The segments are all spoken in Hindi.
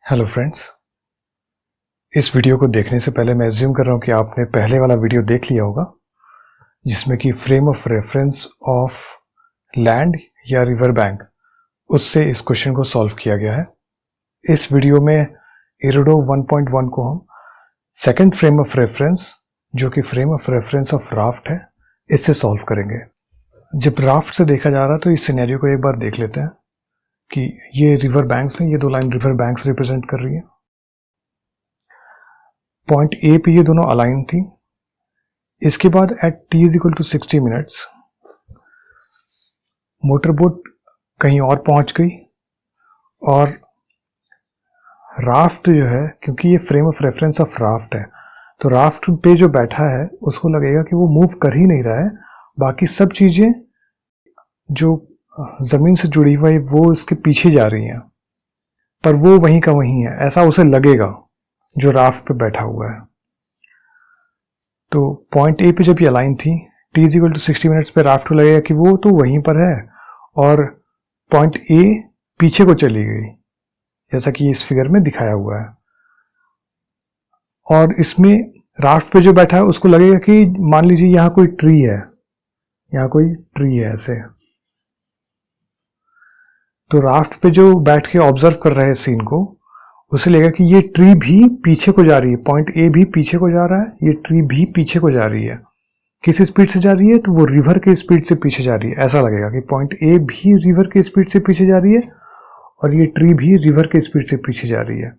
हेलो फ्रेंड्स, इस वीडियो को देखने से पहले मैं एज्यूम कर रहा हूँ कि आपने पहले वाला वीडियो देख लिया होगा जिसमें कि frame of reference of land या रिवर बैंक उससे इस क्वेश्चन को सॉल्व किया गया है। इस वीडियो में इरोडो 1.1 को हम सेकंड फ्रेम ऑफ रेफरेंस जो कि frame of reference of raft है इससे सॉल्व करेंगे। जब राफ्ट से देखा जा रहा है तो इस सिनेरियो को एक बार देख लेते हैं कि ये रिवर बैंक्स हैं, ये दो लाइन रिवर बैंक्स रिप्रेजेंट कर रही है। पॉइंट ए पे ये दोनों अलाइन थी। इसके बाद at t is equal to 60 minutes motor boat कहीं और पहुंच गई और राफ्ट जो है, क्योंकि ये frame of reference of raft है, तो राफ्ट पे जो बैठा है उसको लगेगा कि वो मूव कर ही नहीं रहा है। बाकी सब चीजें जो जमीन से जुड़ी हुई वो इसके पीछे जा रही हैं, पर वो वहीं का वहीं है, ऐसा उसे लगेगा जो राफ्ट पे बैठा हुआ है। तो पॉइंट ए पे जब ये अलाइन थी t is equal to 60 minutes पे राफ्ट को लगेगा कि वो तो वहीं पर है और पॉइंट ए पीछे को चली गई, जैसा कि इस फिगर में दिखाया हुआ है। और इसमें राफ्ट पे जो बैठा है उसको लगेगा कि मान लीजिए यहाँ कोई ट्री है, यहाँ कोई ट्री है ऐसे, तो राफ्ट पे जो बैठ के ऑब्जर्व कर रहे हैं सीन को, उसे लगेगा कि ये ट्री भी पीछे को जा रही है, पॉइंट ए भी पीछे को जा रहा है, ये ट्री भी पीछे को जा रही है। किस स्पीड से जा रही है? तो वो रिवर के स्पीड से पीछे जा रही है। ऐसा लगेगा कि पॉइंट ए भी रिवर के स्पीड से पीछे जा रही है और ये ट्री भी रिवर के स्पीड से पीछे जा रही है।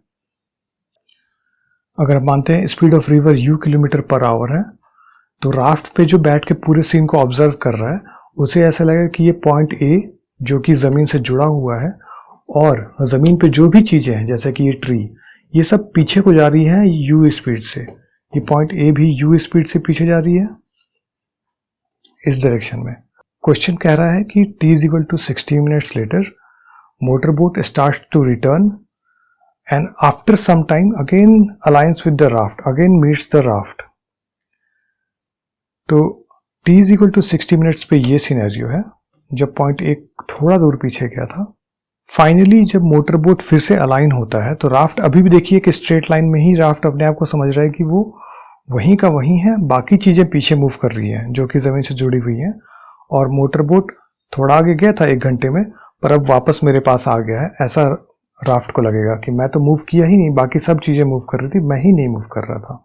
अगर आप मानते हैं speed of river u kilometre per our है, तो राफ्ट पे जो बैठ के पूरे सीन को ऑब्जर्व कर रहा है उसे ऐसा लगेगा कि ये पॉइंट ए जो कि जमीन से जुड़ा हुआ है और जमीन पे जो भी चीजें हैं जैसे कि ये ट्री, ये सब पीछे को जा रही है u स्पीड से। ये पॉइंट ए भी u स्पीड से पीछे जा रही है इस डायरेक्शन में। क्वेश्चन कह रहा है कि t is equal to 60 minutes later motor boat start to return and after some time again aligns with the raft, again meets the raft. तो t is equal to 60 minutes पे ये सिनेरियो है जब पॉइंट ए थोड़ा दूर पीछे गया था। फाइनली जब मोटर बोट फिर से अलाइन होता है तो राफ्ट अभी भी देखिए कि स्ट्रेट लाइन में ही राफ्ट अपने आप को समझ रहा है कि वो वहीं का वहीं है, बाकी चीजें पीछे मूव कर रही हैं जो कि जमीन से जुड़ी हुई हैं। और मोटर बोट थोड़ा आगे गया था 1 घंटे में, पर अब वापस मेरे पास आ गया है, ऐसा राफ्ट को लगेगा कि मैं तो मूव किया ही नहीं, बाकी सब चीजें मूव कर रही थी, मैं ही नहीं मूव कर रहा था।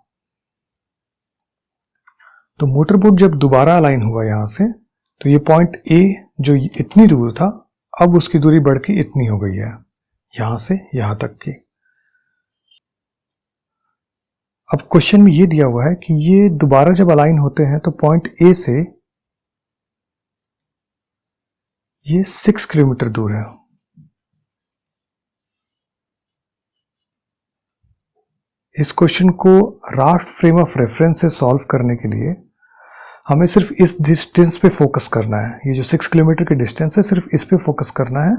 तो मोटर बोट जब दोबारा अलाइन हुआ यहां से, तो ये पॉइंट ए जो इतनी दूर था अब उसकी दूरी बढ़ के इतनी हो गई है, यहां से यहां तक की। अब क्वेश्चन में ये दिया हुआ है कि ये दोबारा जब अलाइन होते हैं तो पॉइंट ए से ये 6 किलोमीटर दूर है। इस क्वेश्चन को राफ्ट फ्रेम ऑफ रेफरेंस से सॉल्व करने के लिए हमें सिर्फ इस डिस्टेंस पे फोकस करना है। ये जो 6 किलोमीटर की डिस्टेंस है सिर्फ इस पे फोकस करना है,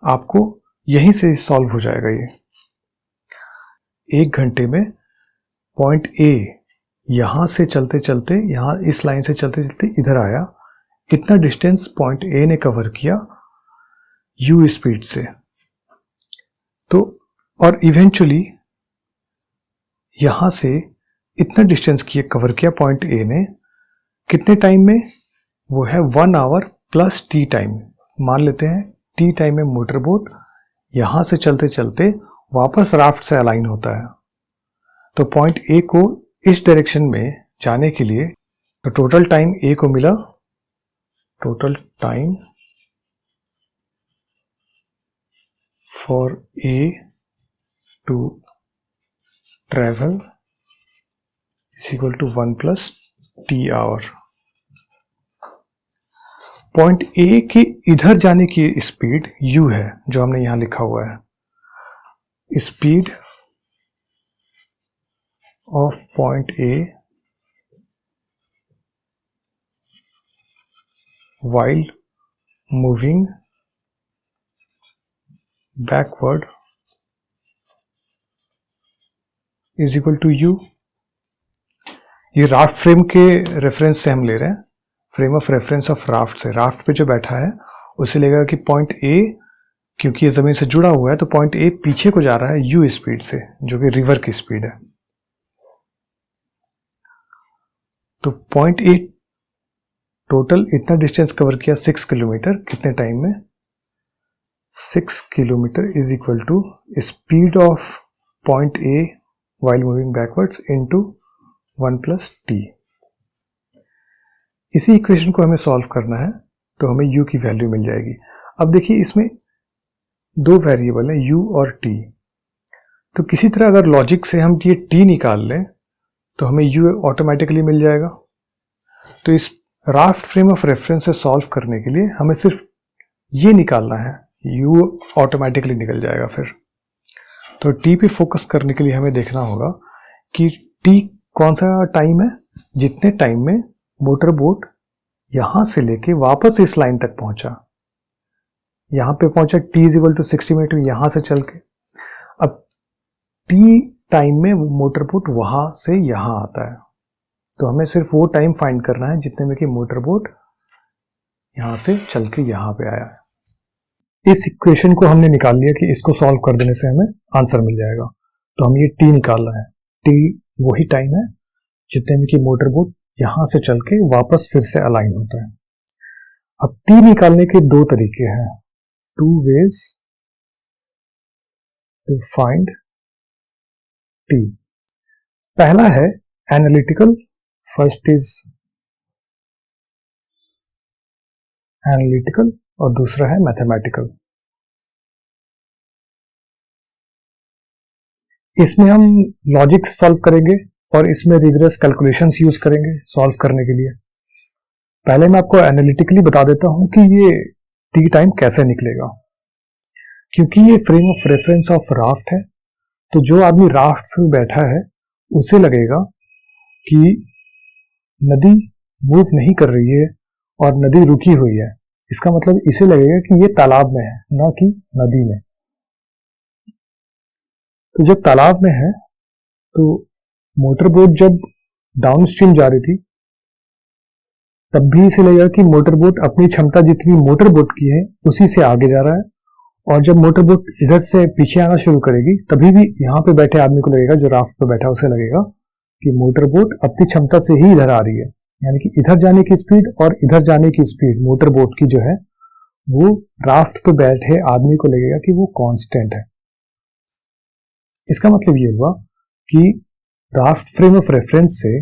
आपको यहीं से सॉल्व हो जाएगा। ये 1 घंटे में पॉइंट ए यहां से चलते चलते, यहां इस लाइन से चलते चलते इधर आया, इतना डिस्टेंस पॉइंट ए ने कवर किया u स्पीड से। तो और इवेंचुअली यहां से इतना डिस्टेंस कवर किया पॉइंट ए ने, कितने टाइम में? वो है 1 आवर प्लस t टाइम। मान लेते हैं t टाइम में मोटर बोट यहां से चलते चलते वापस राफ्ट से अलाइन होता है। तो पॉइंट ए को इस डायरेक्शन में जाने के लिए तो टोटल टाइम ए को मिला, total time for A to travel is equal to 1 plus T hour. Point A के इधर जाने की स्पीड u है जो हमने यहां लिखा हुआ है। Speed of point A while moving backward is equal to u। ये राफ्ट फ्रेम के रेफरेंस से हम ले रहे हैं, frame of reference of raft से। राफ्ट पे जो बैठा है उसे लगेगा कि पॉइंट ए क्योंकि ये ज़मीन से जुड़ा हुआ है तो पॉइंट ए पीछे को जा रहा है यू स्पीड से, जो कि रिवर की स्पीड है। तो पॉइंट ए टोटल इतना डिस्टेंस कवर किया 6 किलोमीटर, कितने टाइम में? 6 kilometre is equal to speed of point A while moving backwards into 1 plus T. इसी इक्वेशन को हमें सॉल्व करना है तो हमें u की वैल्यू मिल जाएगी। अब देखिए इसमें दो वेरिएबल है u और t, तो किसी तरह अगर लॉजिक से हम ये t निकाल लें तो हमें u ऑटोमेटिकली मिल जाएगा। तो इस राफ्ट फ्रेम ऑफ रेफरेंस से सॉल्व करने के लिए हमें सिर्फ ये निकालना है, u ऑटोमेटिकली निकल जाएगा। फिर तो t पे फोकस करने के लिए हमें देखना होगा कि t कौन सा टाइम है, जितने टाइम में मोटर बोट यहां से लेके वापस इस लाइन तक पहुंचा, यहां पे पहुंचा t is equal to 60 minute में यहां से चल के। अब t टाइम में मोटर बोट वहां से यहां आता है, तो हमें सिर्फ वो टाइम फाइंड करना है जितने में कि मोटर बोट यहां से चल के यहां पे आया है। इस इक्वेशन को हमने निकाल लिया कि इसको सॉल्व कर देने से हमें आंसर मिल जाएगा। तो हम ये t निकालना है, t वही टाइम है जितने में कि मोटर बोट यहां से चल के वापस फिर से अलाइन होता है। अब t निकालने के दो तरीके हैं, two ways to find t। पहला है एनालिटिकल, फर्स्ट इज एनालिटिकल और दूसरा है मैथमेटिकल। इसमें हम लॉजिक सॉल्व करेंगे और इसमें रिगरस कैलकुलेशंस यूज करेंगे सॉल्व करने के लिए। पहले मैं आपको एनालिटिकली बता देता हूं कि ये टी टाइम कैसे निकलेगा। क्योंकि ये frame of reference of raft है, तो जो आदमी राफ्ट में बैठा है उसे लगेगा कि नदी मूव नहीं कर रही है और नदी रुकी हुई है। इसका मतलब इसे लगेगा कि ये तालाब में है, ना कि नदी में। तो जब तालाब में है तो मोटर बोट जब डाउन स्ट्रीम जा रही थी तब भी इसे लगेगा कि मोटर बोट अपनी क्षमता जितनी मोटर बोट की है उसी से आगे जा रहा है, और जब मोटर बोट इधर से पीछे आना शुरू करेगी तभी भी यहाँ पे बैठे आदमी को लगेगा, जो राफ्ट पे बैठा उसे लगेगा कि मोटर बोट अपनी क्षमता से ही इधर आ रही है। यानी कि इधर जाने की स्पीड और इधर जाने की स्पीड मोटर बोट की जो है वो राफ्ट पे बैठे आदमी को लगेगा कि वो कांस्टेंट है। इसका मतलब ये हुआ कि राफ्ट फ्रेम ऑफ रेफरेंस से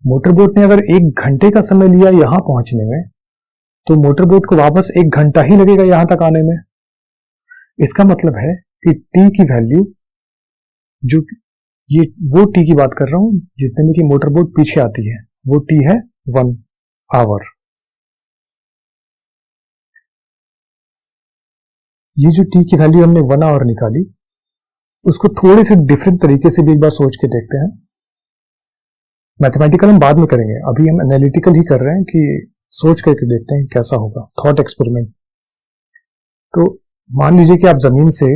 मोटर बोट ने अगर 1 घंटे का समय लिया यहां पहुंचने में, तो मोटर बोट को वापस 1 घंटा ही लगेगा यहां तक आने में। इसका मतलब है कि टी की वैल्यू, जो ये वो टी की बात कर रहा हूं जितने में कि मोटर बोट पीछे आती है, वो टी है 1 आवर। ये जो टी की वैल्यू हमने 1 आवर निकाली, उसको थोड़े से डिफरेंट तरीके से भी एक बार सोच के देखते हैं। मैथमेटिकल हम बाद में करेंगे, अभी हम एनालिटिकल ही कर रहे हैं कि सोच करके देखते हैं कैसा होगा, थॉट एक्सपेरिमेंट। तो मान लीजिए कि आप जमीन से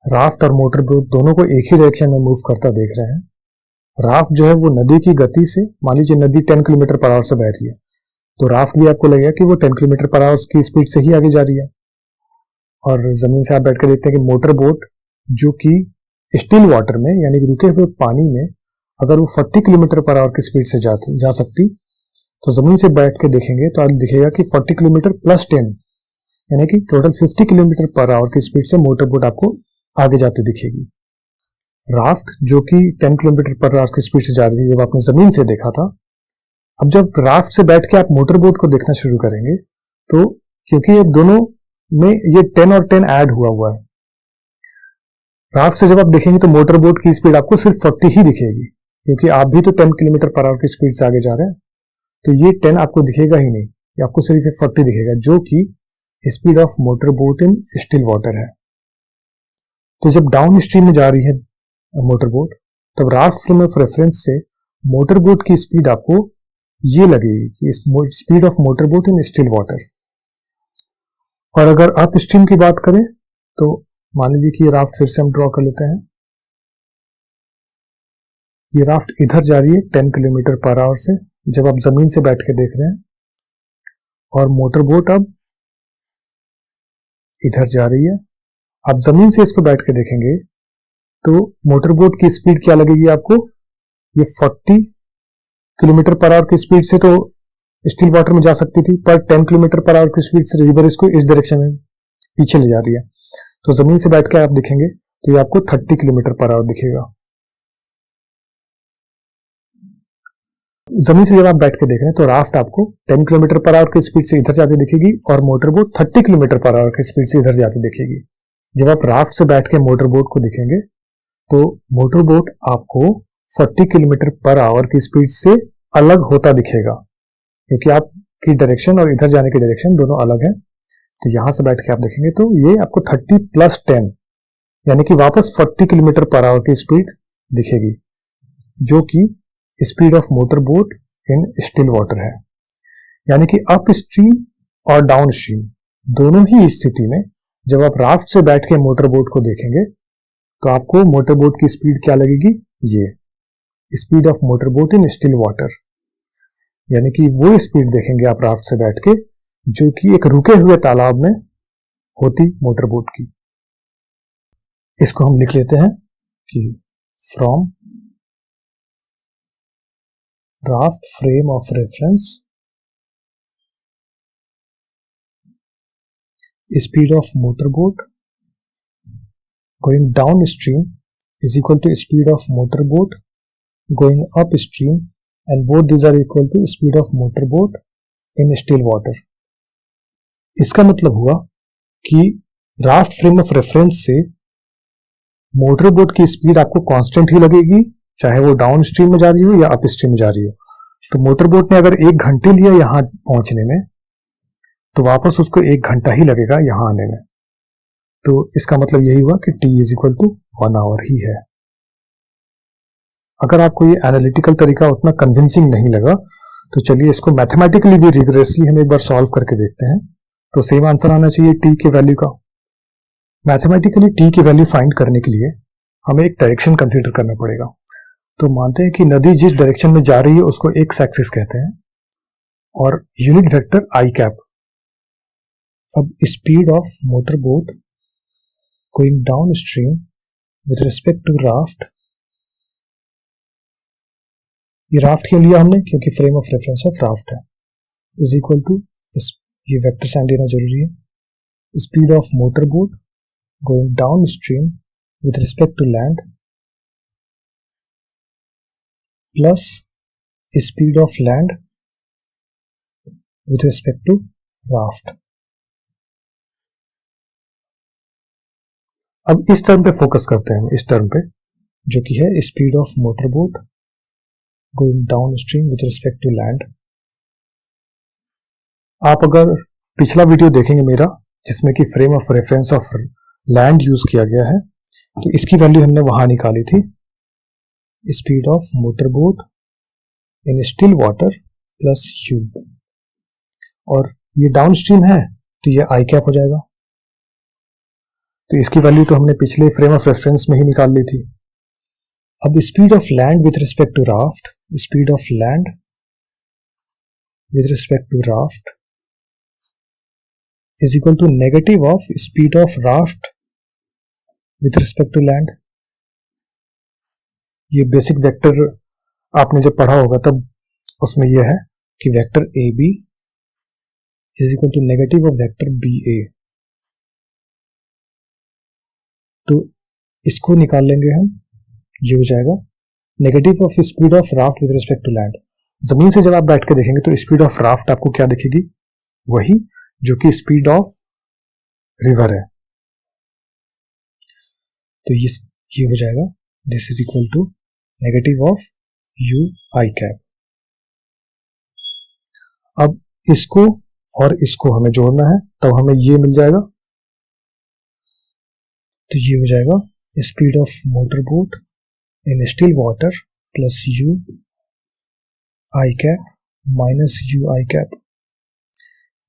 राफ्ट और मोटर बोट दोनों को एक ही डायरेक्शन में मूव करता देख रहे हैं। राफ्ट जो है वो नदी की गति से, मान लीजिए नदी 10 किलोमीटर पर आवर से बह रही है, तो राफ्ट भी आपको लगेगा कि वो 10 किलोमीटर पर आवर की स्पीड से ही आगे जा रही है। और जमीन से आप बैठ कर देखते हैं कि मोटर बोट जो कि स्टिल वाटर में, यानी कि रुके हुए पानी में, अगर वो 40 किलोमीटर पर आवर की स्पीड से जा सकती, तो जमीन से बैठ के देखेंगे तो आज दिखेगा कि 40 किलोमीटर प्लस 10, यानी कि टोटल 50 किलोमीटर पर आवर की स्पीड से मोटर बोट आपको आगे जाते दिखेगी। राफ्ट जो कि 10 किलोमीटर पर आवर की स्पीड से जा रही थी जब आपने जमीन से देखा था, अब जब राफ्ट से बैठ के आप मोटर बोट को देखना शुरू करेंगे तो क्योंकि ये दोनों में ये 10 और 10 ऐड हुआ है, राफ्ट से जब आप देखेंगे तो मोटर बोट की स्पीड आपको सिर्फ 40 ही दिखेगी, क्योंकि आप भी तो 10 किलोमीटर पर आवर की स्पीड से आगे जा रहे हैं। तो ये 10 आपको दिखेगा ही नहीं, ये आपको सिर्फ 40 दिखेगा, जो कि speed of motor boat in still water है। तो जब डाउन स्ट्रीम में जा रही है मोटर बोट, तब राफ्ट फ्रेम ऑफ रेफरेंस से मोटर बोट की स्पीड आपको ये लगेगी कि speed of motor boat in still water. और अगर अप स्ट्रीम की बात करें तो मान लीजिए कि ये राफ्ट फिर से हम ड्रॉ कर लेते हैं। ये राफ्ट इधर जा रही है 10 किलोमीटर पर आवर से जब आप जमीन से बैठ के देख रहे हैं, और मोटर बोट अब इधर जा रही है आप जमीन से इसको बैठ के देखेंगे तो मोटर बोट की स्पीड क्या लगेगी आपको, ये 40 किलोमीटर पर आवर की स्पीड से तो स्टिल वाटर में जा सकती थी, पर 10 किलोमीटर पर आवर की स्पीड से रिवर इसको इस डायरेक्शन में पीछे ले जा रही है। तो जमीन से बैठ के आप देखेंगे तो ये आपको 30 किलोमीटर पर आवर दिखेगा। जमीन से जब आप बैठ के देख रहे हैं तो राफ्ट आपको 10 किलोमीटर पर आवर की स्पीड से इधर जाती दिखेगी और motor boat 30 kilometre per our की स्पीड से इधर जाती दिखेगी। जब आप राफ्ट से बैठ के मोटर बोट को देखेंगे तो मोटर बोट आपको 40 किलोमीटर पर आवर की स्पीड से अलग होता दिखेगा, क्योंकि आपकी डायरेक्शन और इधर जाने की डायरेक्शन दोनों अलग है। तो यहां से बैठ के आप देखेंगे तो ये आपको 30 + 10 यानी कि वापस 40 किलोमीटर पर आवर की स्पीड दिखेगी, जो कि speed of motor boat in still water है। यानी कि अप स्ट्रीम और डाउन स्ट्रीम दोनों ही स्थिति में जब आप राफ्ट से बैठ के मोटर बोट को देखेंगे तो आपको मोटर बोट की स्पीड क्या लगेगी, ये speed of motor boat in still water, यानी कि वो स्पीड देखेंगे आप राफ्ट से बैठ के जो कि एक रुके हुए तालाब में होती मोटर बोट की। इसको हम लिख लेते हैं कि from raft frame of reference, speed of motorboat going downstream is equal to speed of motorboat going upstream, and both these are equal to speed of motorboat in still water. इसका मतलब हुआ कि राफ्ट फ्रेम ऑफ रेफरेंस से मोटरबोट की स्पीड आपको कांस्टेंट ही लगेगी, चाहे वो डाउन स्ट्रीम में जा रही हो या अप स्ट्रीम में जा रही हो। तो मोटरबोट ने अगर 1 घंटे लिया यहां पहुंचने में तो वापस उसको 1 घंटा ही लगेगा यहां आने में। तो इसका मतलब यही हुआ कि t = 1 आवर ही है। अगर आपको ये एनालिटिकल तरीका उतना कन्विंसिंग नहीं लगा तो चलिए इसको मैथमेटिकली भी रिगरेसली हम एक बार सॉल्व करके देखते हैं। तो सेम आंसर आना चाहिए t के वैल्यू का। मैथमेटिकली t की वैल्यू फाइंड करने के लिए हमें एक डायरेक्शन कंसीडर करना पड़ेगा। तो मानते हैं कि नदी जिस डायरेक्शन में जा रही है उसको एक्स एक्सिस कहते हैं और यूनिट वेक्टर आई कैप। अब speed of motor boat going down stream with respect to raft, ये राफ्ट क्यों लिया हमने, क्योंकि frame of reference of raft है, इज इक्वल टू, ये वेक्टर साइन देना जरूरी है, speed of motor boat going down stream with respect to land plus speed of land with respect to raft. अब इस टर्म पे फोकस करते हैं हम, इस टर्म पे जो कि है speed of motor boat going down stream with respect to land. आप अगर पिछला वीडियो देखेंगे मेरा जिसमें कि frame of reference of land use किया गया है तो इसकी वैल्यू हमने वहां निकाली थी, speed of motor boat in still water plus you, और ये डाउन स्ट्रीम है तो ये आई कैप हो जाएगा। तो इसकी वैल्यू तो हमने पिछले फ्रेम ऑफ रेफरेंस में ही निकाल ली थी। अब speed of land with respect to raft, speed of land with respect to raft is equal to negative of speed of raft with respect to land. ये बेसिक वेक्टर आपने जब पढ़ा होगा तब उसमें यह है कि vector A B is equal to negative of vector B A. तो इसको निकाल लेंगे हम, ये हो जाएगा negative of speed of raft with respect to land. जमीन से जब आप बैठ के देखेंगे तो स्पीड ऑफ राफ्ट आपको क्या दिखेगी, वही जो कि स्पीड ऑफ रिवर है। तो ये हो जाएगा this is equal to negative of u I cap. अब इसको और इसको हमें जोड़ना है तब हमें ये मिल जाएगा। तो ये हो जाएगा speed of motor boat in still water plus you I cap minus you I cap.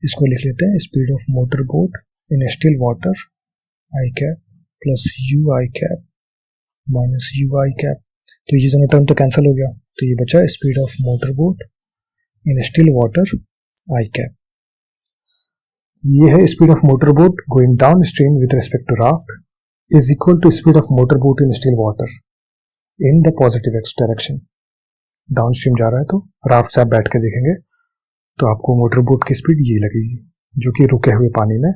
इसको लिख लेते हैं speed of motor boat in still water I cap plus you I cap minus you I cap. तो ये दोनों टर्म तो कैंसिल हो गया, तो ये बचा speed of motor boat in still water I cap. ये है speed of motor boat going down stream with respect to raft is equal to speed of motor boat in still water in the positive x direction. Down stream जा रहा है तो राफ्ट से आप बैठ के देखेंगे तो आपको मोटर बोट की स्पीड ये लगेगी जो कि रुके हुए पानी में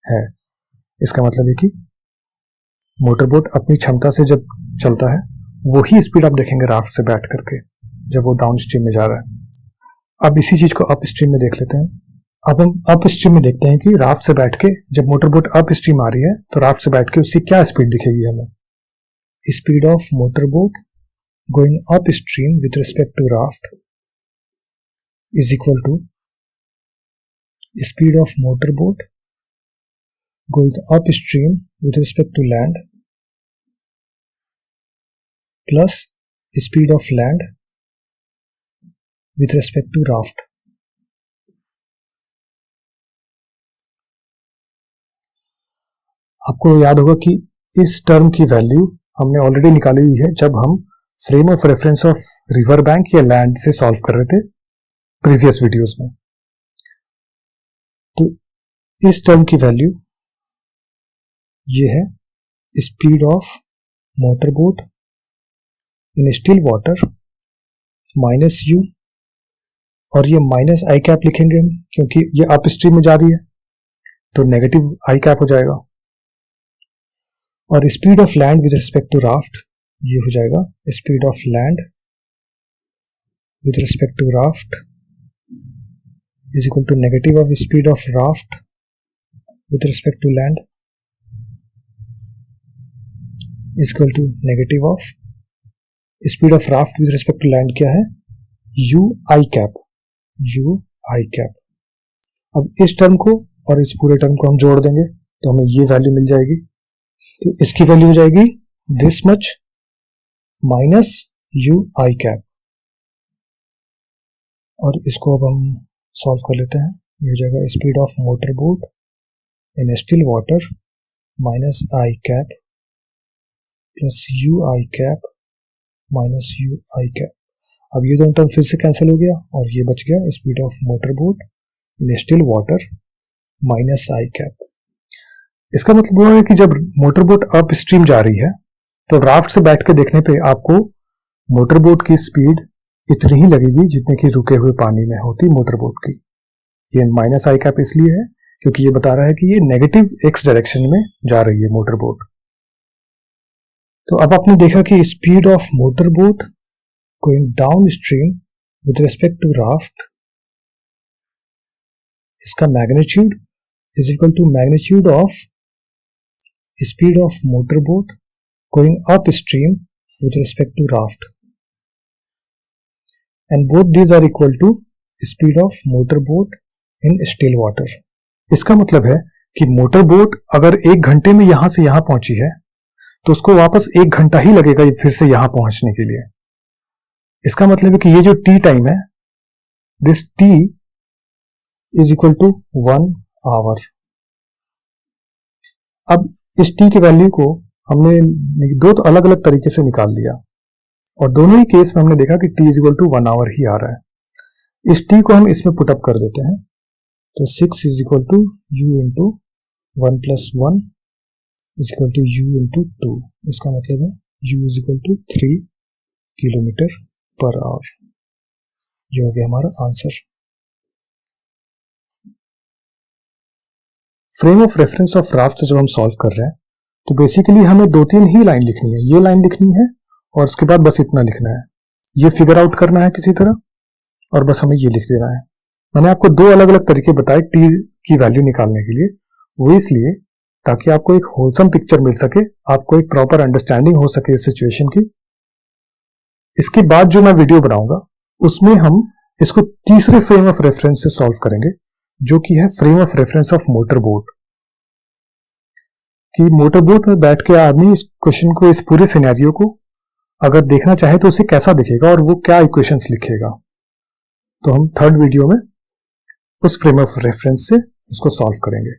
है। इसका मतलब है कि मोटर बोट अपनी क्षमता से जब चलता है वही स्पीड आप देखेंगे राफ्ट से बैठ करके जब वो डाउन स्ट्रीम में जा रहा है। अब इसी चीज को अप स्ट्रीम में देख लेते हैं। अब हम अप स्ट्रीम में देखते हैं कि राफ्ट से बैठ के जब मोटर बोट अप स्ट्रीम आ रही है तो राफ्ट से बैठ के उसकी क्या स्पीड दिखेगी हमें। Speed of motor boat going up stream with respect to raft is equal to speed of motor boat going upstream with respect to land plus speed of land with respect to raft। आपको याद होगा कि इस टर्म की वैल्यू हमने ऑलरेडी निकाली हुई है जब हम frame of reference of river bank या लैंड से सॉल्व कर रहे थे प्रीवियस वीडियोस में। तो इस टर्म की वैल्यू ये है speed of motor boat in still water minus you, और ये माइनस आई कैप लिखेंगे हम क्योंकि ये अप स्ट्रीम में जा रही है तो नेगेटिव आई कैप हो जाएगा। और speed of land with respect to raft ये हो जाएगा speed of land with respect to raft is equal to negative of speed of raft with respect to land is equal to negative of speed of raft with respect to land क्या है u I cap, u I cap। अब इस टर्म को और इस पूरे टर्म को हम जोड़ देंगे तो हमें ये वैल्यू मिल जाएगी। तो इसकी वैल्यू हो जाएगी this much minus u I cap, और इसको अब हम सॉल्व कर लेते हैं। ये हो जाएगा speed of motor boat in still water minus I cap plus you I cap minus you I cap. अब ये दोनों टर्म फिर से कैंसिल हो गया और ये बच गया speed of motor boat in still water minus I cap. इसका मतलब हुआ है कि जब मोटर बोट अप स्ट्रीम जा रही है तो राफ्ट से बैठ के देखने पे आपको मोटर बोट की स्पीड इतनी ही लगेगी जितने की रुके हुए पानी में होती मोटर बोट की। ये माइनस आई कैप इसलिए है क्योंकि ये बता रहा है कि ये नेगेटिव एक्स डायरेक्शन में जा रही है मोटर बोट। तो अब आपने देखा कि speed of motor boat going down stream with respect to raft, इसका magnitude is equal to magnitude of speed of motor boat going up stream with respect to raft, and both these are equal to speed of motor boat in still water. इसका मतलब है कि मोटर बोट अगर 1 घंटे में यहां से यहां पहुंची है तो उसको वापस 1 घंटा ही लगेगा फिर से यहां पहुंचने के लिए। इसका मतलब है कि ये जो टी टाइम है this T is equal to 1 hour. अब इस टी की वैल्यू को हमने दो अलग अलग तरीके से निकाल लिया और दोनों ही केस में हमने देखा कि T is equal to 1 hour ही आ रहा है। इस टी को हम इसमें पुटअप कर देते हैं तो 6 is equal to u into 1 plus 1 is equal to u into 2। इसका मतलब है u is equal to 3 kilometre per hour. ये हो गया हमारा answer. Frame of reference of raft से जब हम सॉल्व कर रहे हैं तो बेसिकली हमें 2-3 ही लाइन लिखनी है। ये लाइन लिखनी है और उसके बाद बस इतना लिखना है, ये फिगर आउट करना है किसी तरह और बस हमें ये लिख देना है। मैंने आपको 2 अलग अलग तरीके बताए टी की वैल्यू निकालने के लिए, वो इसलिए ताकि आपको एक होलसम पिक्चर मिल सके, आपको एक प्रॉपर अंडरस्टैंडिंग हो सके इस सिचुएशन की। इसके बाद जो मैं वीडियो बनाऊंगा उसमें हम इसको तीसरे फ्रेम ऑफ रेफरेंस से सॉल्व करेंगे जो कि है frame of reference of motor boat. कि मोटर बोट में बैठ के आदमी इस क्वेश्चन को, इस पूरे सिनेरियो को अगर देखना चाहे तो उसे कैसा दिखेगा और वो क्या इक्वेशंस लिखेगा। तो हम थर्ड वीडियो में उस फ्रेम ऑफ रेफरेंस से उसको सॉल्व करेंगे।